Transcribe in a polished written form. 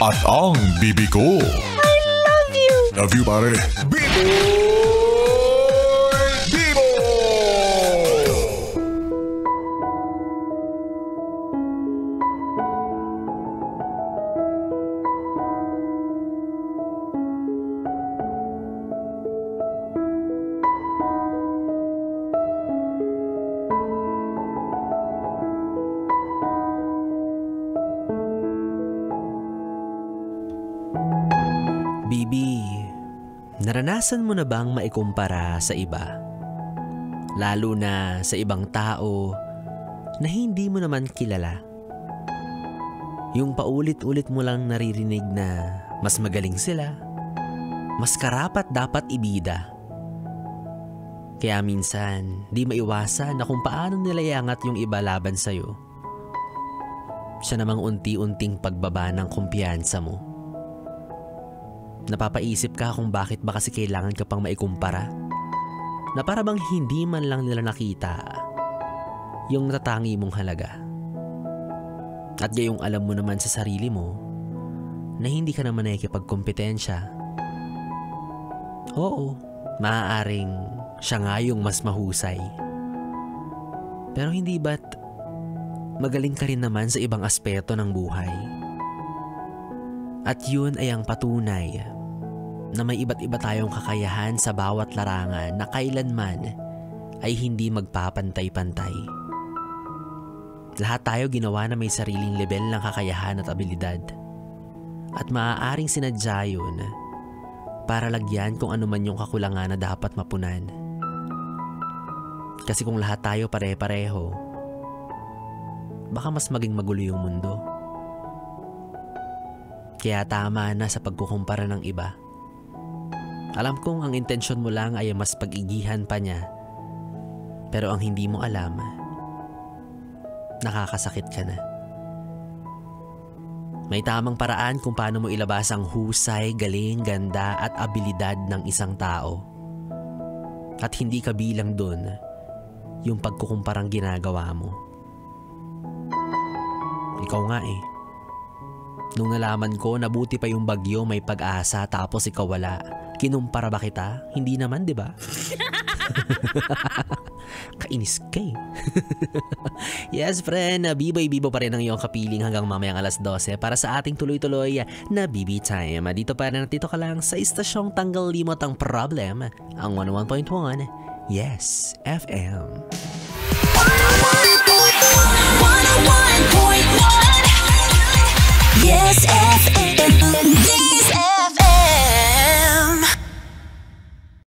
at ang bibi ko. I love you! Love you, pare. Bibo! Bibi, naranasan mo na bang maikumpara sa iba? Lalo na sa ibang tao na hindi mo naman kilala. Yung paulit-ulit mo lang naririnig na mas magaling sila, mas karapat dapat ibida. Kaya minsan, di maiwasan na kung paano nilayangat yung iba laban sa'yo. Siya namang unti-unting pagbaba ng kumpiyansa mo. Napapaisip ka kung bakit ba kasi kailangan ka pang maikumpara? Na para bang hindi man lang nila nakita yung natatangi mong halaga. At gayong alam mo naman sa sarili mo na hindi ka naman nakikipagkompetensya. Oo, maaaring siya nga yung mas mahusay. Pero hindi ba't magaling ka rin naman sa ibang aspeto ng buhay? At yun ay ang patunay na may iba't iba tayong kakayahan sa bawat larangan na kailanman ay hindi magpapantay-pantay. Lahat tayo ginawa na may sariling level ng kakayahan at abilidad. At maaaring sinadya yun para lagyan kung ano man yung kakulangan na dapat mapunan. Kasi kung lahat tayo pare-pareho, baka mas maging magulo yung mundo. Kaya tama na sa pagkukumpara ng iba. Alam kong ang intensyon mo lang ay mas pag-igihan pa niya. Pero ang hindi mo alam, nakakasakit ka na. May tamang paraan kung paano mo ilabas ang husay, galing, ganda at abilidad ng isang tao. At hindi kabilang dun yung pagkukumparang ginagawa mo. Ikaw nga eh. Nung nalaman ko na buti pa yung bagyo may pag-asa tapos ikaw wala, kinumpara ba kita? Hindi naman, di ba? Kainis ka eh. Yes, friend, bibo pa rin ang iyong kapiling hanggang mamayang alas 12 para sa ating tuloy-tuloy na BB Time. Dito pa rin at dito ka lang sa istasyong tanggal limot ang problem, ang 101.1 Yes FM. 101.1 Yes FM.